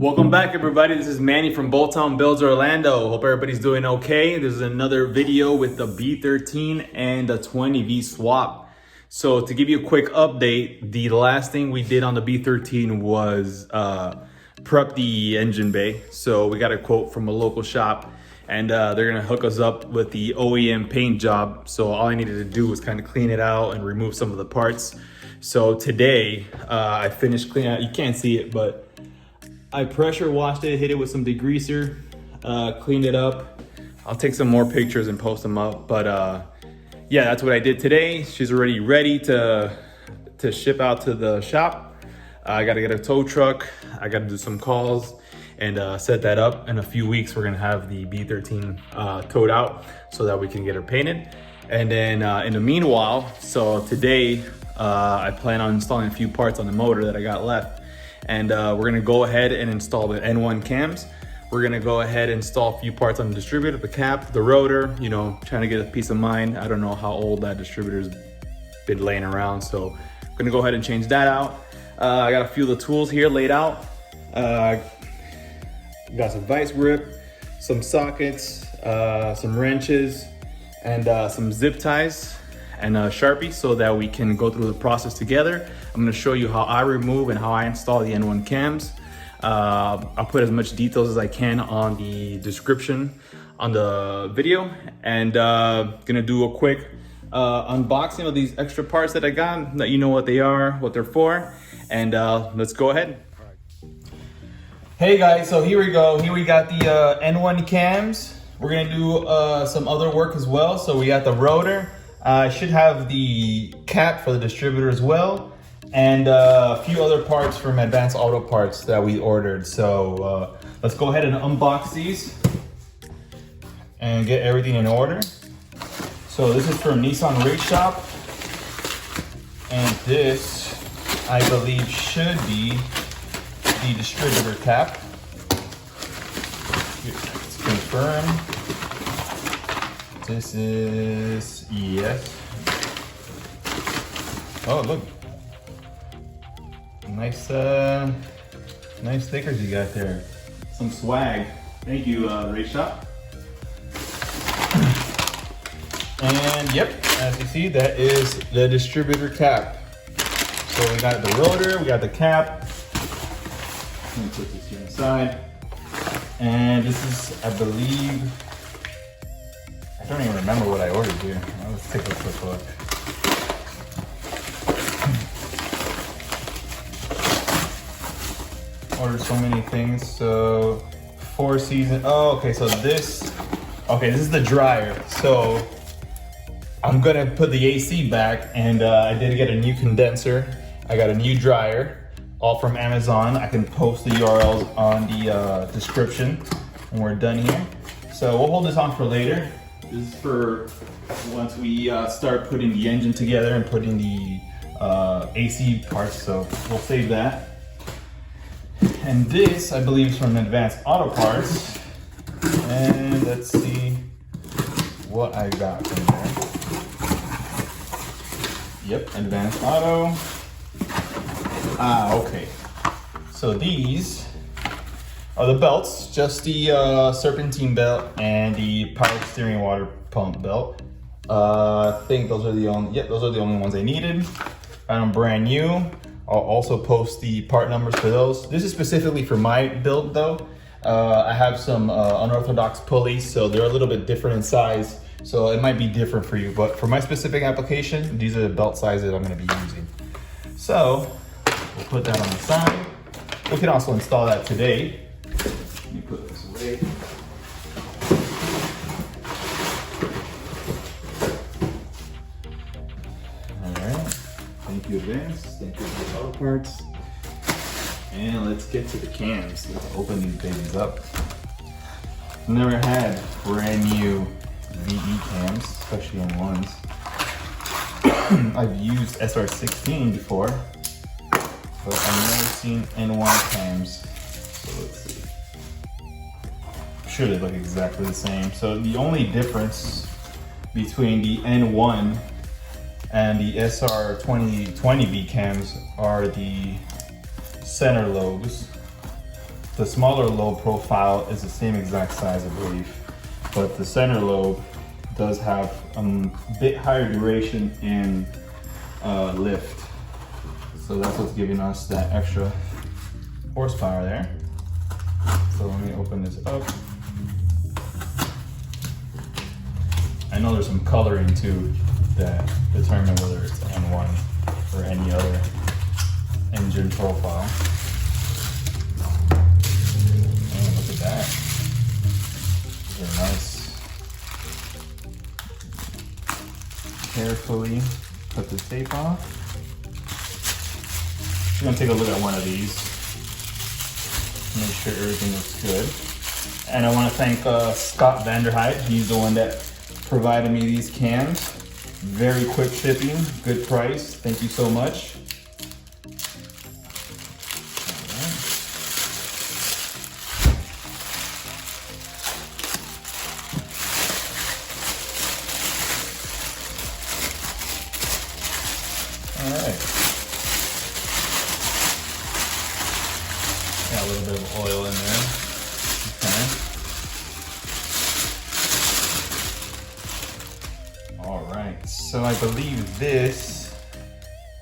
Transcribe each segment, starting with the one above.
Welcome back, everybody. This is Manny from Bolt-On Builds Orlando. Hope everybody's doing okay. This is another video with the B13 and the 20V swap. So to give you a quick update, the last thing we did on the B13 was prep the engine bay. So we got a quote from a local shop, and they're gonna hook us up with the OEM paint job. So all I needed to do was kind of clean it out and remove some of the parts. So today I finished cleaning out. You can't see it, but I pressure washed it, hit it with some degreaser, cleaned it up. I'll take some more pictures and post them up. But yeah, that's what I did today. She's already ready to ship out to the shop. I gotta get a tow truck. I gotta do some calls and set that up. In a few weeks, we're gonna have the B13 towed out so that we can get her painted. And then in the meanwhile, so today, I plan on installing a few parts on the motor that I got left. And we're gonna go ahead and install the N1 cams. We're gonna go ahead and install a few parts on the distributor, the cap, the rotor, you know, trying to get a peace of mind. I don't know how old that distributor's been laying around, so I'm gonna go ahead and change that out. I got a few of the tools here laid out. Got some vice grip, some sockets, some wrenches, and some zip ties and a Sharpie so that we can go through the process together. I'm gonna show you how I remove and how I install the N1 cams. I'll put as much details as I can on the description on the video, and gonna do a quick unboxing of these extra parts that I got, let you know what they are, what they're for, and let's go ahead. Hey guys, so here we go. Here we got the N1 cams. We're gonna do some other work as well. So we got the rotor. I should have the cap for the distributor as well, and a few other parts from Advanced Auto Parts that we ordered. So let's go ahead and unbox these and get everything in order. So this is from Nissan Race Shop, and this, I believe, should be the distributor cap. Let's confirm. This is, yes. Oh, look. Nice, nice stickers you got there. Some swag. Thank you, Race Shop. And yep, as you see, that is the distributor cap. So we got the rotor, we got the cap. Let me put this here inside. And this is, I believe, I don't even remember what I ordered here. Let's take a quick look. Ordered so many things. So 4 season. Oh, okay. So this is the dryer. So I'm gonna put the AC back, and I did get a new condenser. I got a new dryer, all from Amazon. I can post the URLs on the description when we're done here. So we'll hold this on for later. This is for once we start putting the engine together and putting the AC parts, so we'll save that. And this, I believe, is from Advanced Auto Parts. And let's see what I got from there. Yep, Advanced Auto. Okay. So these are the belts, just the serpentine belt and the power steering water pump belt. I think those are the only ones I needed. Found them brand new. I'll also post the part numbers for those. This is specifically for my build though. I have some unorthodox pulleys, so they're a little bit different in size. So it might be different for you, but for my specific application, these are the belt sizes I'm gonna be using. So we'll put that on the side. We can also install that today. Let me put this away. All right, thank you, Advance. Thank you for the auto parts. And let's get to the cams. Let's open these babies up. Never had brand new VE cams, especially on ones. I've used SR16 before, but I've never seen N1 cams. So let's see. Sure, they look exactly the same. So the only difference between the N1 and the SR20VE cams are the center lobes. The smaller lobe profile is the same exact size, I believe, but the center lobe does have a bit higher duration and lift. So that's what's giving us that extra horsepower there. So let me open this up. I know there's some coloring too that determine whether it's N1 or any other engine profile. Man, look at that. They're nice. Carefully cut the tape off. I'm gonna take a look at one of these. Make sure everything looks good. And I want to thank Scott Vanderhyde. He's the one that provided me these cams. Very quick shipping, good price. Thank you so much. All right. Got a little bit of oil in there. Okay. All right, so I believe this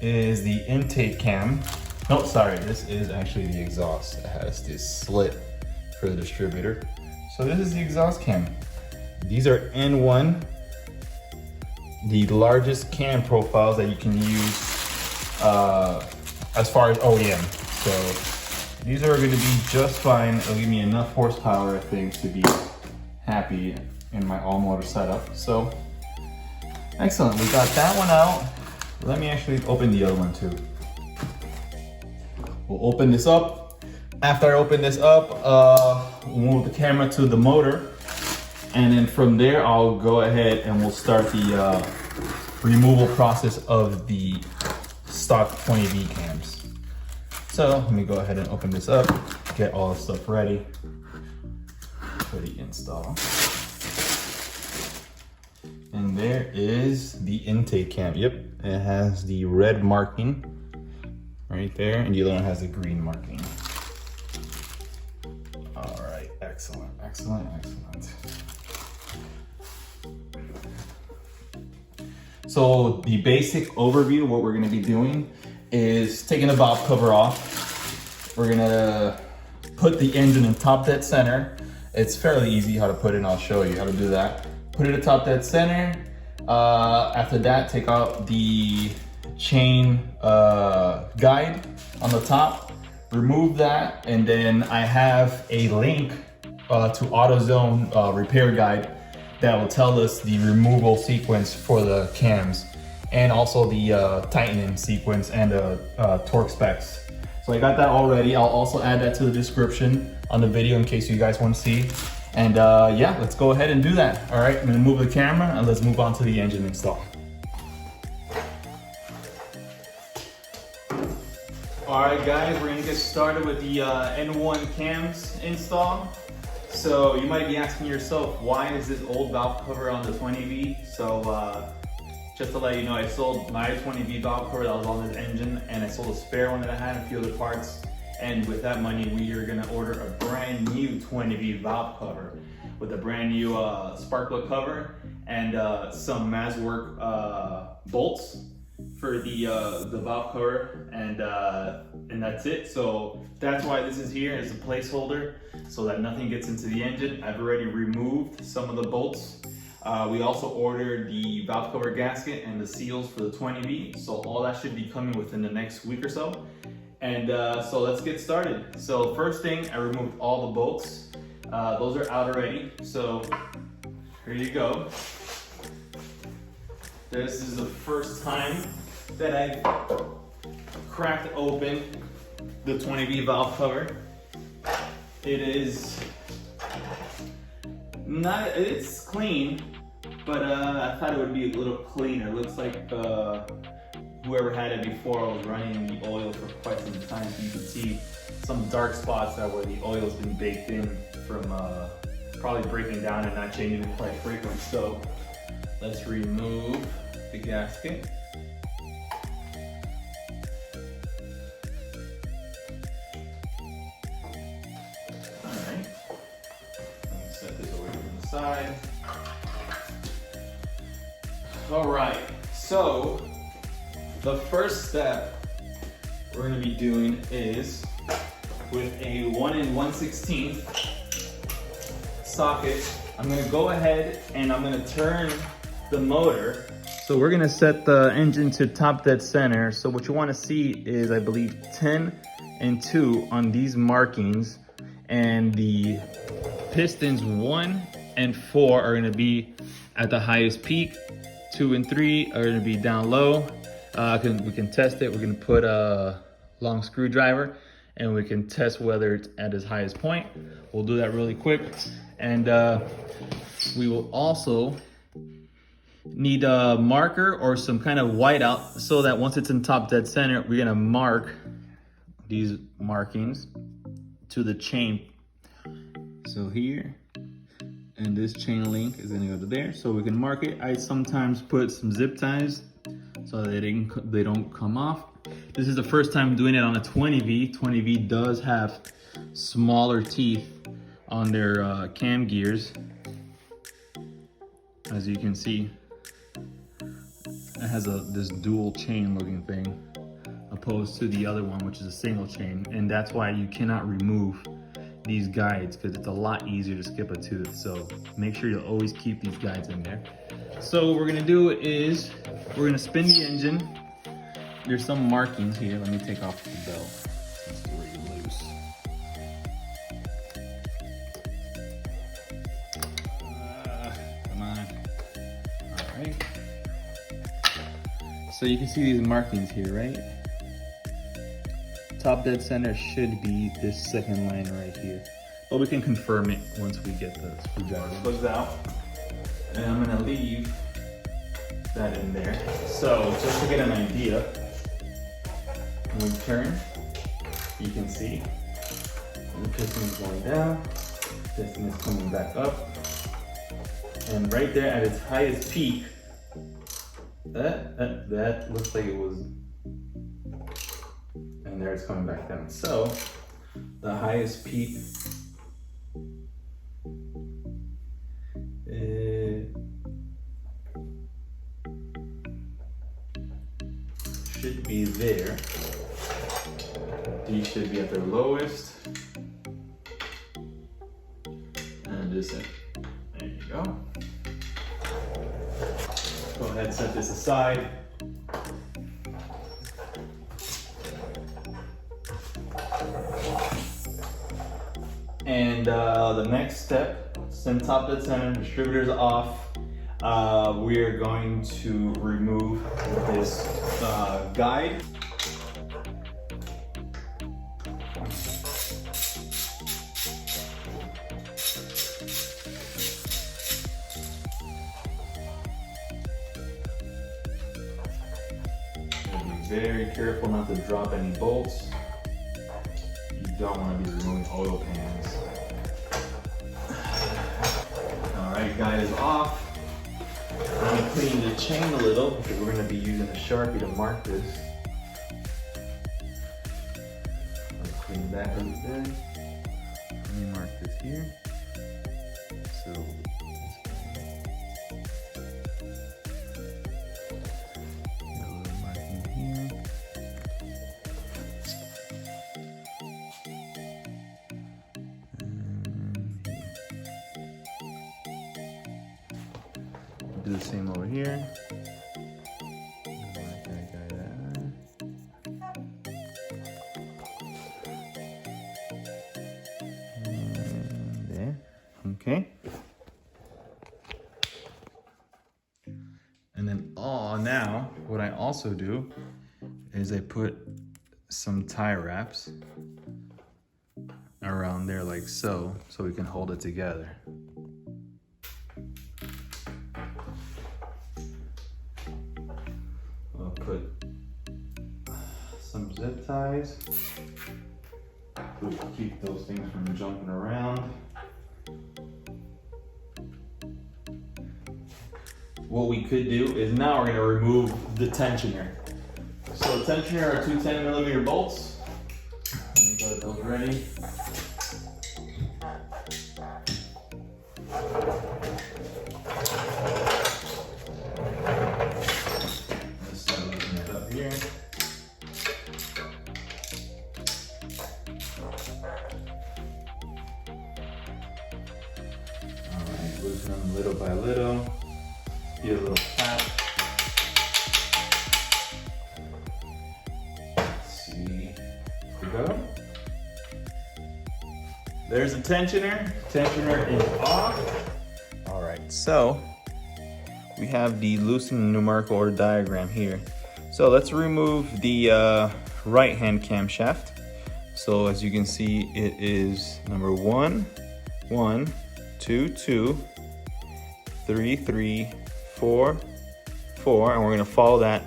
is the intake cam. No, sorry, this is actually the exhaust. It has this slit for the distributor. So this is the exhaust cam. These are N1, the largest cam profiles that you can use as far as OEM. So these are going to be just fine. It'll give me enough horsepower, I think, to be happy in my all-motor setup. So excellent, we got that one out. Let me actually open the other one too. We'll open this up. After I open this up, we'll move the camera to the motor. And then from there, I'll go ahead and we'll start the removal process of the stock 20V cams. So let me go ahead and open this up, get all the stuff ready for the install. And there is the intake cam. Yep, it has the red marking right there, and the other one has the green marking. All right, excellent, excellent, excellent. So the basic overview, what we're gonna be doing is taking the valve cover off. We're gonna put the engine in top dead center. It's fairly easy how to put it, and I'll show you how to do that. Put it at top dead center. After that, take out the chain guide on the top, remove that, and then I have a link to AutoZone Repair guide that will tell us the removal sequence for the cams and also the tightening sequence and the torque specs. So I got that already. I'll also add that to the description on the video in case you guys want to see. And yeah, let's go ahead and do that. All right, I'm gonna move the camera and let's move on to the engine install. All right, guys, we're gonna get started with the N1 cams install. So you might be asking yourself, why is this old valve cover on the 20V? So just to let you know, I sold my 20V valve cover that was on this engine, and I sold a spare one that I had and a few other parts. And with that money, we are gonna order a brand new 20V valve cover with a brand new spark plug cover and some Mazwork bolts for the valve cover, and that's it. So that's why this is here as a placeholder, so that nothing gets into the engine. I've already removed some of the bolts. We also ordered the valve cover gasket and the seals for the 20V, so all that should be coming within the next week or so. And so let's get started. So first thing, I removed all the bolts. Those are out already, so here you go. This is the first time that I cracked open the 20V valve cover. It is not, it's clean, but I thought it would be a little cleaner. It looks like whoever had it before was running the oil for quite some time. So you can see some dark spots that where the oil's been baked in from probably breaking down and not changing it quite frequent. So let's remove the gasket. side. All right, so the first step we're gonna be doing is with a 1 1/16 socket, I'm gonna go ahead and I'm gonna turn the motor. So we're gonna set the engine to top dead center. So what you wanna see is, I believe, 10 and 2 on these markings, and the pistons 1 and 4 are gonna be at the highest peak. 2 and 3 are gonna be down low. We can test it. We're gonna put a long screwdriver and we can test whether it's at its highest point. We'll do that really quick. And we will also need a marker or some kind of whiteout so that once it's in top dead center, we're gonna mark these markings to the chain. So here, and this chain link is gonna go to there, so we can mark it. I sometimes put some zip ties so that they don't come off. This is the first time doing it on a 20V. 20V does have smaller teeth on their cam gears. As you can see, it has this dual chain looking thing, opposed to the other one, which is a single chain. And that's why you cannot remove these guides, because it's a lot easier to skip a tooth. So make sure you always keep these guides in there. So what we're gonna do is we're gonna spin the engine. There's some markings here. Let me take off the belt. It's already loose. Come on. All right. So you can see these markings here, right? Top dead center should be this second line right here. But we can confirm it once we get the screwdriver. Close out. And I'm gonna leave that in there. So just to get an idea, when we turn, you can see the piston is going down, piston is coming back up. And right there at its highest peak, that looks like it was, and there it's coming back down. So the highest peak should be there. These should be at their lowest. And this it. There you go. Go ahead and set this aside. And the next step, send top dead center, distributors off. We are going to remove this guide. Be very careful not to drop any bolts. You don't want to be removing oil pans. All right, guide is off. I'm gonna clean the chain a little because we're gonna be using a Sharpie to mark this. I'll clean that a little bit. Let me mark this here. So got a little marking here. Do the same over here. There. Okay. And then now what I also do is I put some tie wraps around there like so we can hold it together. Put some zip ties to keep those things from jumping around. What we could do is now we're going to remove the tensioner. So the tensioner are two 10mm bolts. Let me get those ready. And little by little, give a little tap. Let's see, here we go. There's the tensioner. Tensioner is off. All right, so we have the loosened numerical order diagram here. So let's remove the right-hand camshaft. So as you can see, it is number 1, 1, 2, 2, 3, 3, 4, 4, and we're gonna follow that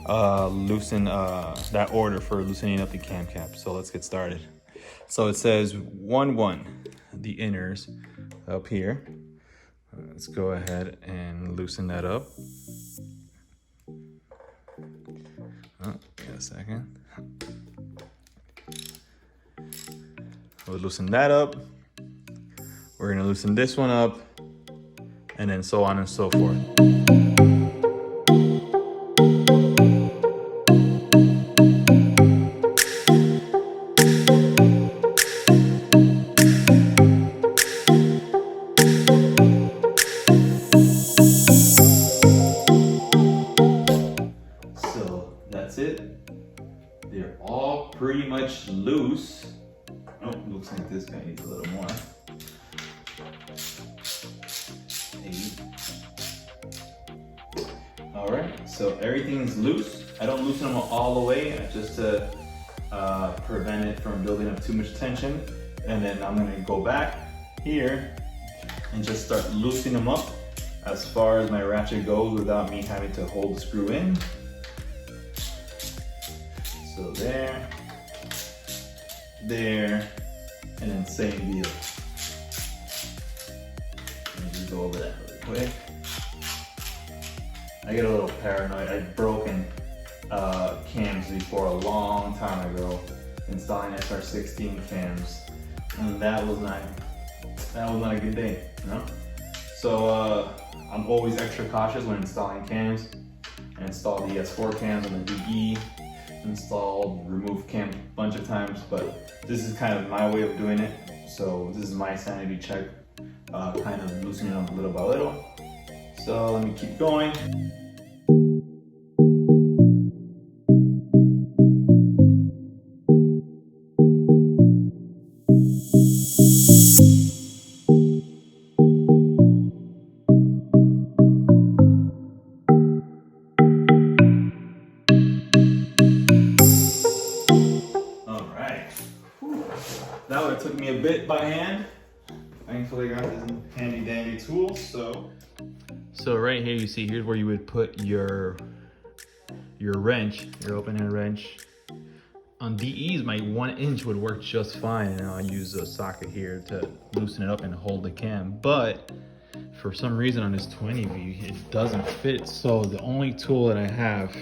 that order for loosening up the cam cap. So let's get started. So it says 1, 1, the inners up here. Let's go ahead and loosen that up. Oh, get a second. We'll loosen that up. We're gonna loosen this one up, and then so on and so forth. So that's it. They're all pretty much loose. Oh, looks like this guy needs a little more. 8. All right, so everything's loose. I don't loosen them all the way, just to prevent it from building up too much tension. And then I'm gonna go back here and just start loosening them up as far as my ratchet goes without me having to hold the screw in. So there, there, and then same deal. Let me just go over that really quick. I get a little paranoid. I've broken cams before a long time ago, installing SR16 cams, and that was not a good day, you know? So I'm always extra cautious when installing cams. I installed the S4 cams on the VE, installed remove cam a bunch of times, but this is kind of my way of doing it. So this is my sanity check, kind of loosening up little by little. So let me keep going. That would have took me a bit by hand. Thankfully I got this handy dandy tool. So right here you see, here's where you would put your wrench, your open end wrench. On DEs, my 1 inch would work just fine, and I'll use a socket here to loosen it up and hold the cam. But for some reason on this 20V, it doesn't fit. So the only tool that I have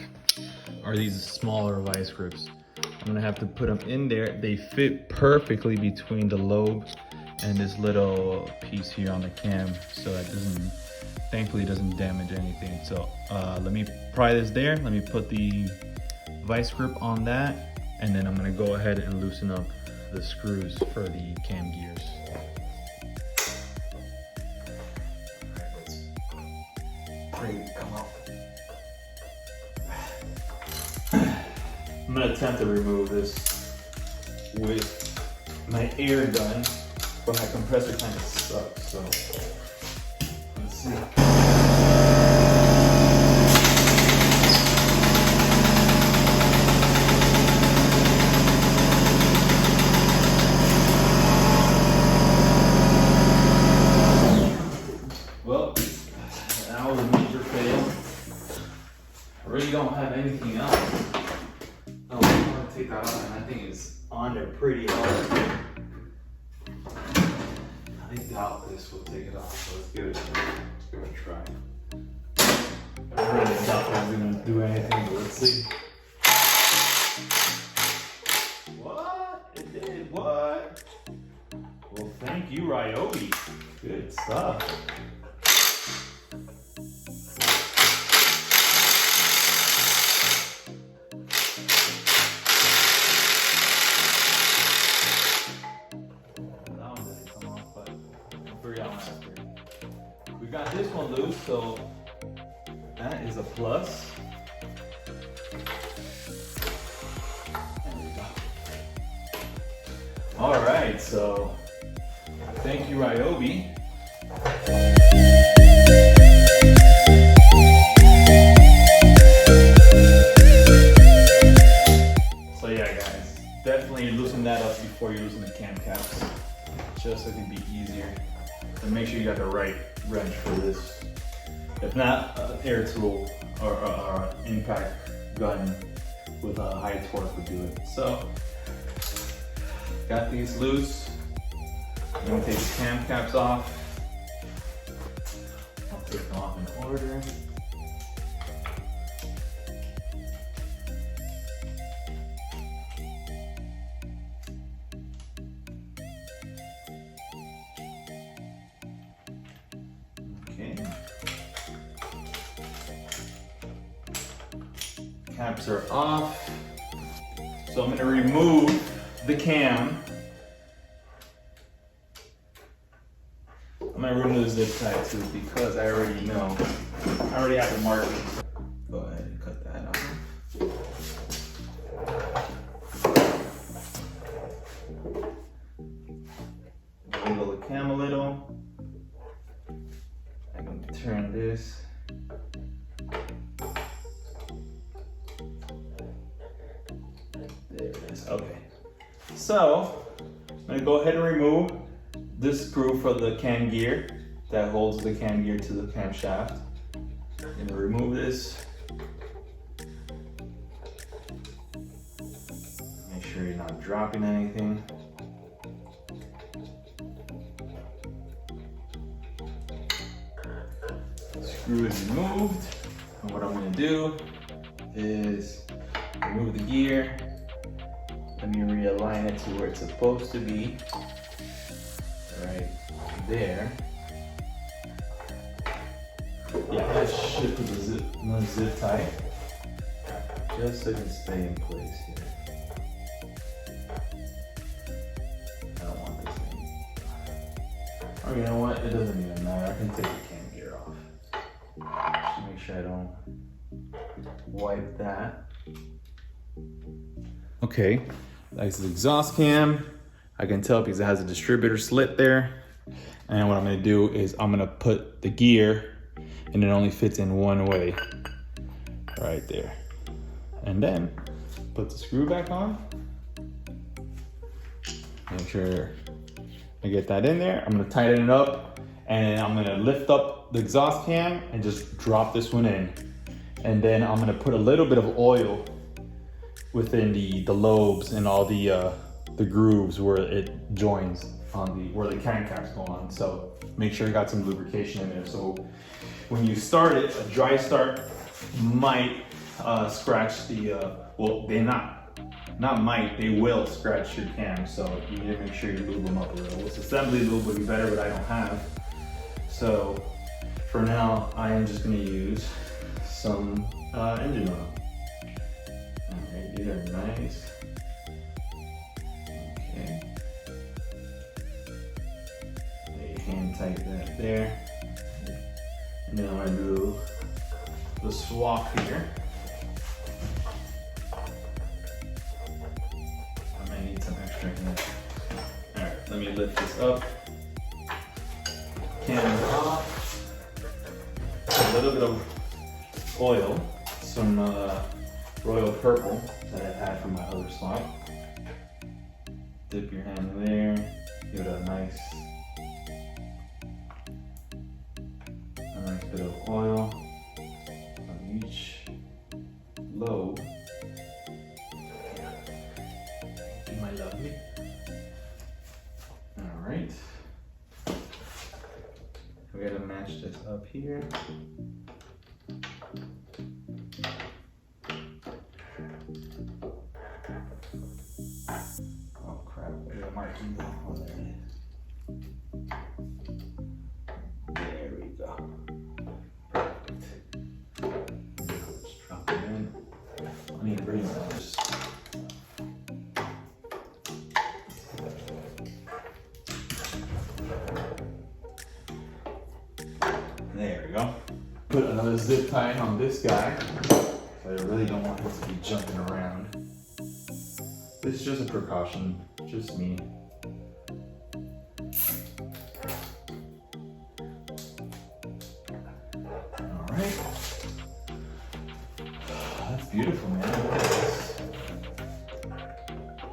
are these smaller vice grips. I'm gonna have to put them in there. They fit perfectly between the lobe and this little piece here on the cam, so that thankfully doesn't damage anything. So let me pry this there. Let me put the vice grip on that, and then I'm gonna go ahead and loosen up the screws for the cam gears. Ready to come out. I'm gonna attempt to remove this with my air gun, but my compressor kind of sucks, so let's see. Well, that was a major fail. I really don't have anything else. Take that off, and that thing is on there pretty hard. I doubt this will take it off, so let's give it a try. I really doubt I'm gonna do anything, but let's see. What? It did what? Well, thank you, Ryobi. Good stuff. We So that is a plus. There we go. All right, so thank you, Ryobi. So yeah, guys, definitely loosen that up before you loosen the cam caps, just so it can be easier. And make sure you got the right wrench for this. If not, air tool or impact gun with a high torque would do it. So, got these loose. I'm gonna take the cam caps off. I'll take them off in order. Okay. Caps are off. So I'm gonna remove the cam. I'm gonna remove the zip tie too because I already know. I already have the markings. Go ahead and cut that off. Wiggle the cam a little. I'm gonna turn this. There it is. Okay. So I'm gonna go ahead and remove this screw for the cam gear that holds the cam gear to the camshaft. I'm gonna remove this. Make sure you're not dropping anything. The screw is removed. And what I'm gonna do is remove the gear. Let me realign it to where it's supposed to be. Right there. Yeah, I should put the zip tie just so it can stay in place here. I don't want this thing. Or you know what? It doesn't even matter. I can take the cam gear off. Just make sure I don't wipe that. Okay, that's the exhaust cam. I can tell because it has a distributor slit there. And what I'm gonna do is I'm gonna put the gear and it only fits in one way, right there. And then put the screw back on. Make sure I get that in there. I'm gonna tighten it up and I'm gonna lift up the exhaust cam and just drop this one in. And then I'm gonna put a little bit of oil within the lobes and all the grooves where it joins on where the cam caps go on. So make sure you got some lubrication in there. So when you start it, a dry start might scratch the, well, they they will scratch your cam. So you need to make sure you lube them up a little. This assembly lube would be better, but I don't have. So for now, I am just gonna use some engine oil. All right, these are nice. Okay. Hand tight that there. And then I'm gonna do the swap here. I might need some extra in there. All right, let me lift this up. Cam off. A little bit of oil, some royal purple that I had from my other swap. Dip your hand there, give it a nice bit of oil on each lobe. My lovely. All right. We gotta match this up here. Oh crap, there's a marking. Oh, there it is. There we go. Perfect. Just drop it in. I need to bring this. There we go. the zip tie on this guy. I really don't want him to be jumping around. This is just a precaution, just me. All right. That's beautiful, man. Look at this.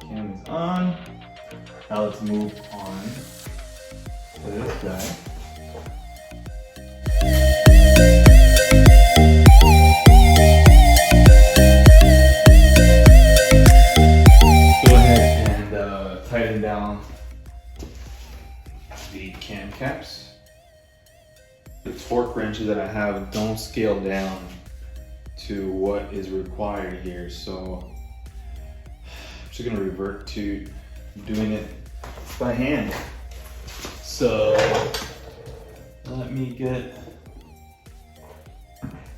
Cam is on. Now let's move on to this guy. Tighten down the cam caps. The torque wrenches that I have don't scale down to what is required here, so I'm just gonna revert to doing it by hand. So let me get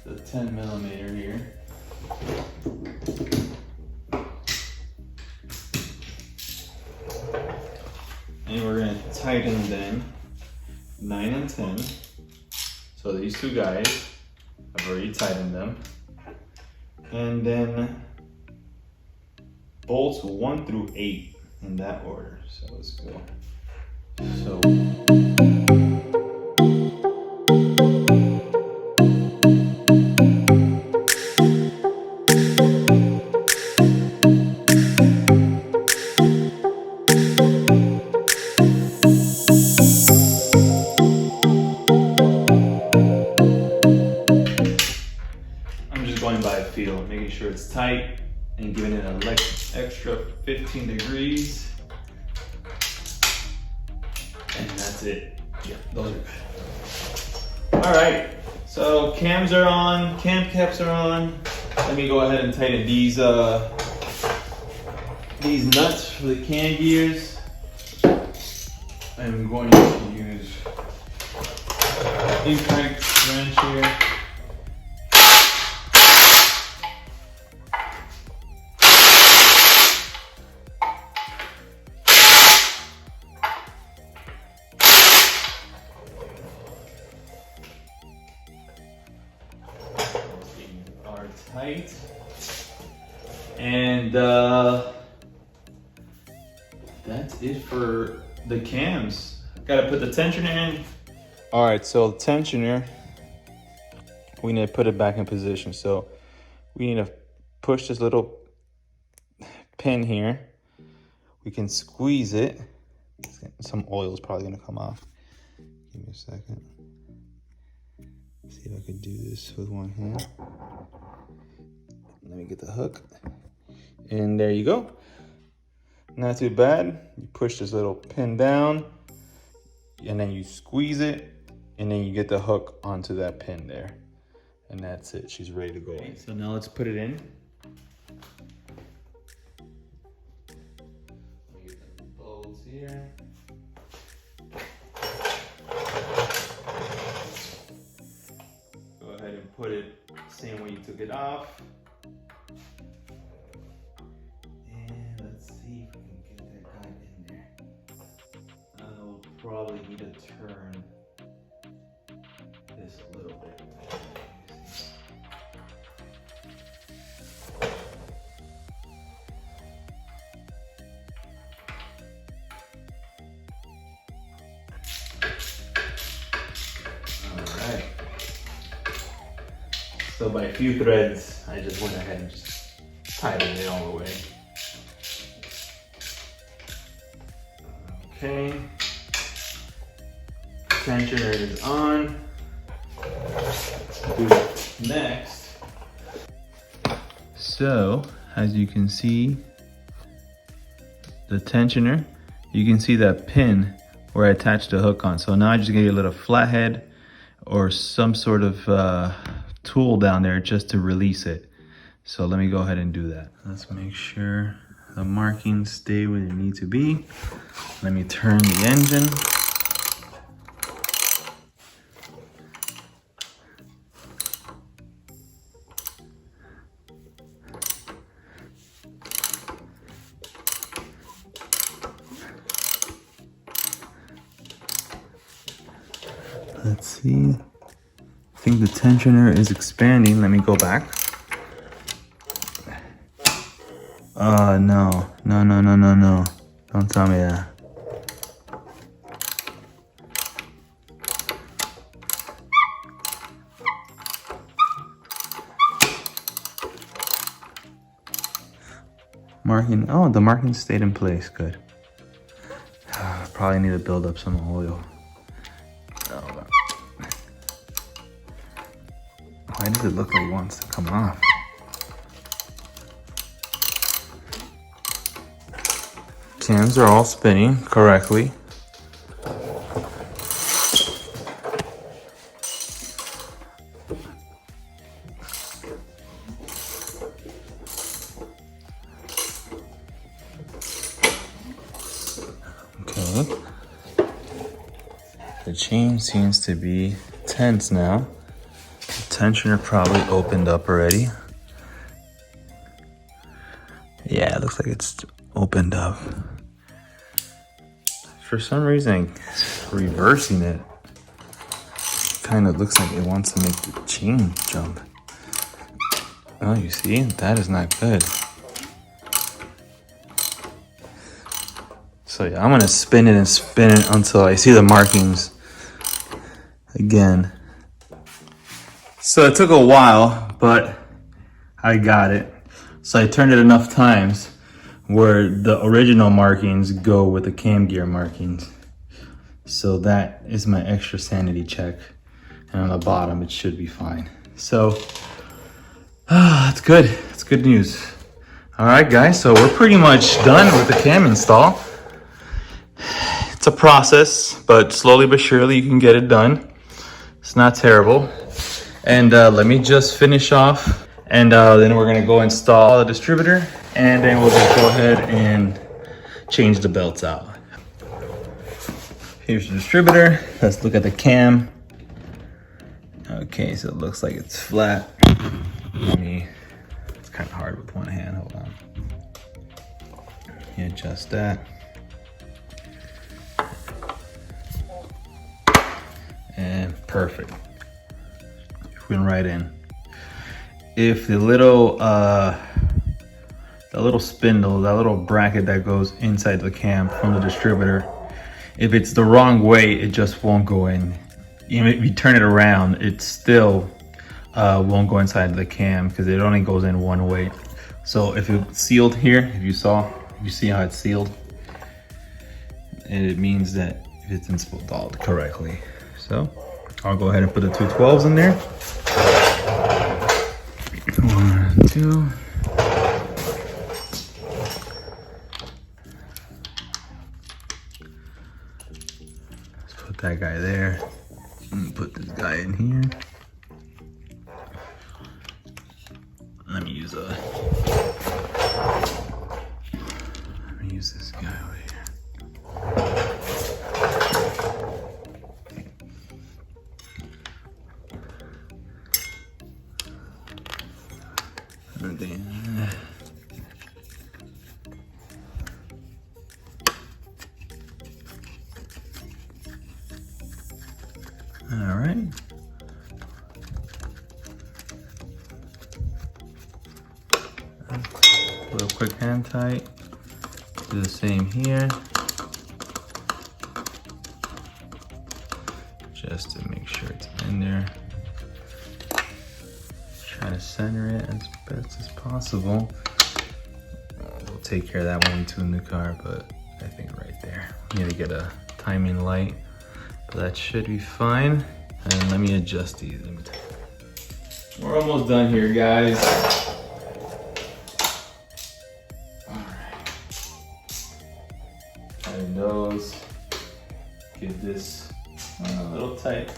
the 10mm here. And we're gonna tighten them 9 and 10. So these two guys, I've already tightened them. And then bolts 1 through 8 in that order. So let's go. So. Going by feel, making sure it's tight and giving it an extra 15 degrees. And that's it. Yeah, those are good. All right, so cams are on, cam caps are on. Let me go ahead and tighten these nuts for the cam gears. I'm going to use impact wrench here. Tight, and that's it for the cams. Gotta put the tensioner in. All right, so the tensioner, we need to put it back in position. So we need to push this little pin here. We can squeeze it. Some oil is probably gonna come off. Give me a second. See if I can do this with one hand. Let me get the hook. And there you go. Not too bad. You push this little pin down and then you squeeze it and then you get the hook onto that pin there. And that's it. She's ready to go. Okay, so now let's put it in. Let me get the bolts here. Go ahead and put it same way you took it off. Probably need to turn this a little bit. All right. So by a few threads, I just went ahead and just tightened it all the way. Okay. Tensioner is on. Next. So, as you can see, the tensioner, you can see that pin where I attached the hook on. So now I just get a little flathead or some sort of tool down there just to release it. So let me go ahead and do that. Let's make sure the markings stay where they need to be. Let me turn the engine. Let's see. I think the tensioner is expanding. Let me go back. No. Don't tell me that. Marking, oh, the marking stayed in place, good. Probably need to build up some oil. Oh, why does it look like it wants to come off? Cams are all spinning correctly. Okay. The chain seems to be tense now. The tensioner probably opened up already. Yeah, it looks like it's opened up. For some reason, reversing it kind of looks like it wants to make the chain jump. Oh, you see? That is not good. So yeah, I'm gonna spin it and spin it until I see the markings again. So it took a while, but I got it. So I turned it enough times where the original markings go with the cam gear markings. So that is my extra sanity check. And on the bottom, it should be fine. So, that's good. It's good news. All right, guys, so we're pretty much done with the cam install. It's a process, but slowly but surely you can get it done. It's not terrible. And let me just finish off, and then we're gonna go install the distributor, and then we'll just go ahead and change the belts out. Here's the distributor. Let's look at the cam. Okay, so it looks like it's flat. It's kind of hard with one hand, hold on. Let me adjust that. And perfect. Went right in. If the little spindle, that little bracket that goes inside the cam from the distributor, if it's the wrong way, it just won't go in. Even if you turn it around, it still won't go inside the cam because it only goes in one way. So if it's sealed here, if you see how it's sealed, and it means that it's installed correctly. So I'll go ahead and put the 212s in there. 1, 2. Let's put that guy there. And put this guy in here. Let me use this guy over here. And then all right. A little quick hand tight. Do the same here. Just to make sure it's in there. Try to center it as best as possible. We'll take care of that one too in the car, but I think right there. We need to get a timing light, but that should be fine. And let me adjust these. We're almost done here, guys. Tighten those. Get this a little tight.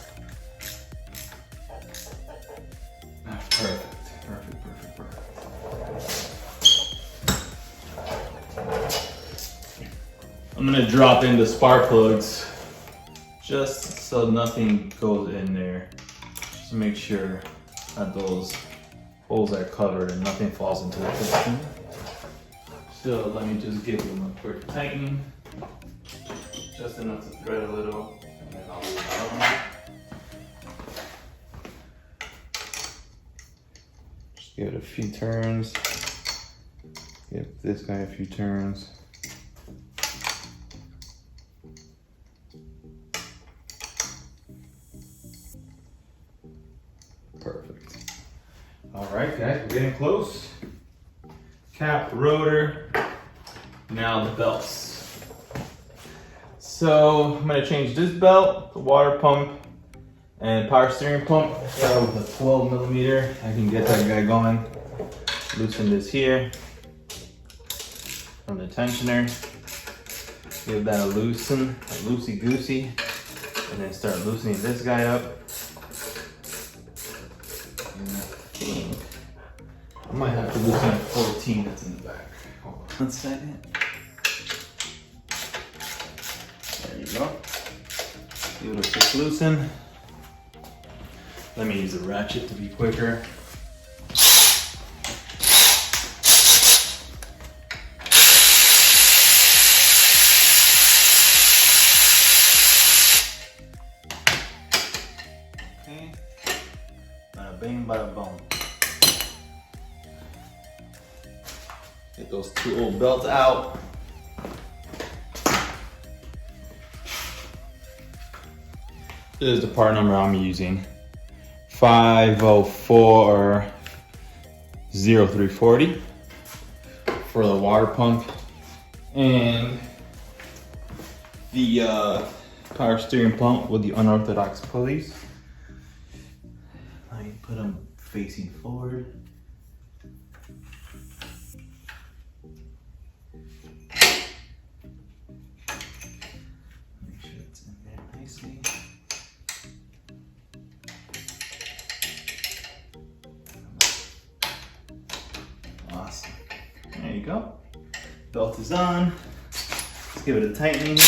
Perfect. I'm gonna drop in the spark plugs just so nothing goes in there. Just to make sure that those holes are covered and nothing falls into the piston. So let me just give them a quick tighten. Just enough to thread a little, and then I'll move on. give it a few turns. Give this guy a few turns. Perfect. All right, guys, we're getting close. Cap, rotor, now the belts. So I'm gonna change this belt, the water pump, and power steering pump. With a 12 millimeter, I can get that guy going. Loosen this here from the tensioner. Give that a loosen, a loosey-goosey, and then start loosening this guy up. And I think I might have to loosen the 14 that's in the back. Hold on 1 second. There you go. Give it a quick loosen. Let me use a ratchet to be quicker. Okay. Bada bing, bada boom. Get those two old belts out. This is the part number I'm using. 504-0340 for the water pump, and the power steering pump with the unorthodox pulleys. I put them facing forward. Make sure it's in there nicely. Awesome. There you go. Belt is on. Let's give it a tightening here.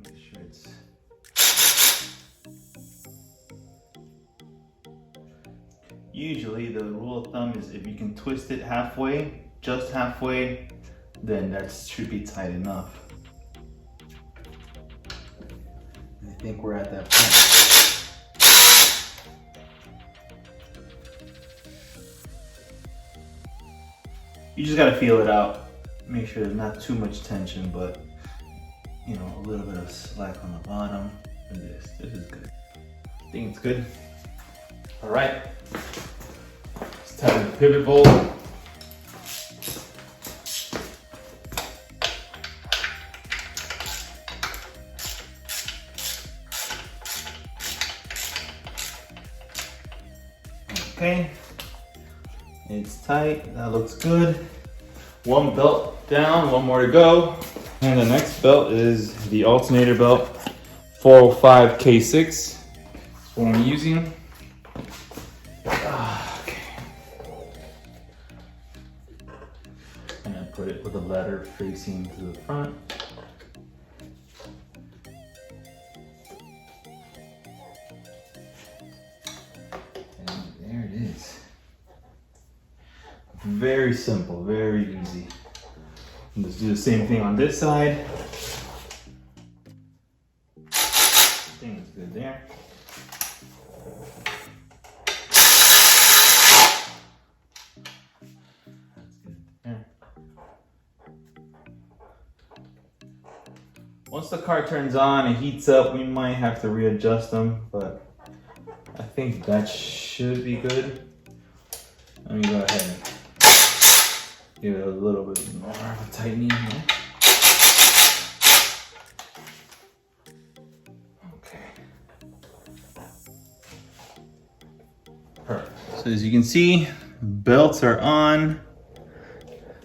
Make sure it's usually the rule of thumb is if you can twist it halfway, just halfway, then that should be tight enough. I think we're at that point. You just gotta feel it out. Make sure there's not too much tension, but you know, a little bit of slack on the bottom. And this is good. I think it's good. All right, it's time to pivot bolt. Okay. It's tight, that looks good. One belt down, one more to go. And the next belt is the alternator belt, 405K6. That's what I'm using. Okay. And I put it with a ladder facing to the front. And there it is. Very simple, very easy. Let's do the same thing on this side. I think it's good there. That's good there. Once the car turns on and heats up, we might have to readjust them, but I think that should be good. Let me go ahead and give it a little bit more of a tightening here. Okay. Perfect. So as you can see, belts are on.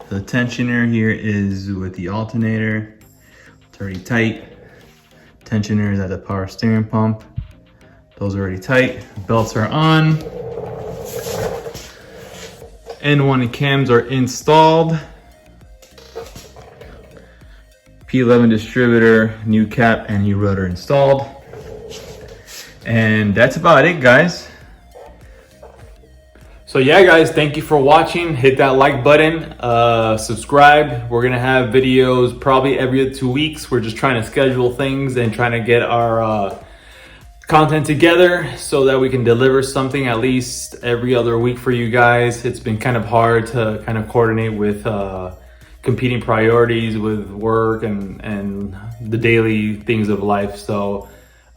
The tensioner here is with the alternator. It's already tight. Tensioner is at the power steering pump. Those are already tight. Belts are on. N1 cams are installed. P11 Distributor, new cap and new rotor installed. And that's about it, guys. So yeah, guys, thank you for watching. Hit that like button, subscribe. We're gonna have videos probably every 2 weeks. We're just trying to schedule things and trying to get our content together so that we can deliver something at least every other week for you guys. It's been kind of hard to kind of coordinate with competing priorities with work and the daily things of life. So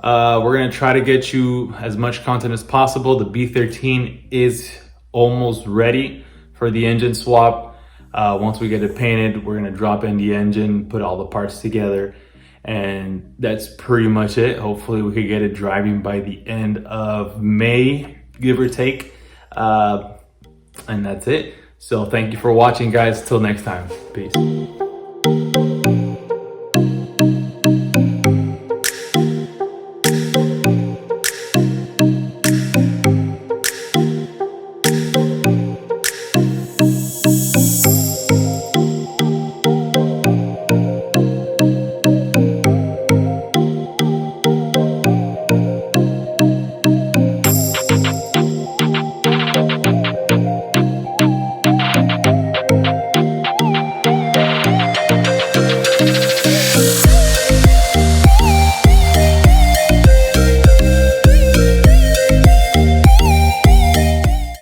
we're gonna try to get you as much content as possible. The B13 is almost ready for the engine swap. Once we get it painted, we're gonna drop in the engine, put all the parts together, and that's pretty much it. Hopefully we could get it driving by the end of May, give or take. And that's it. So thank you for watching, guys. Till next time, peace.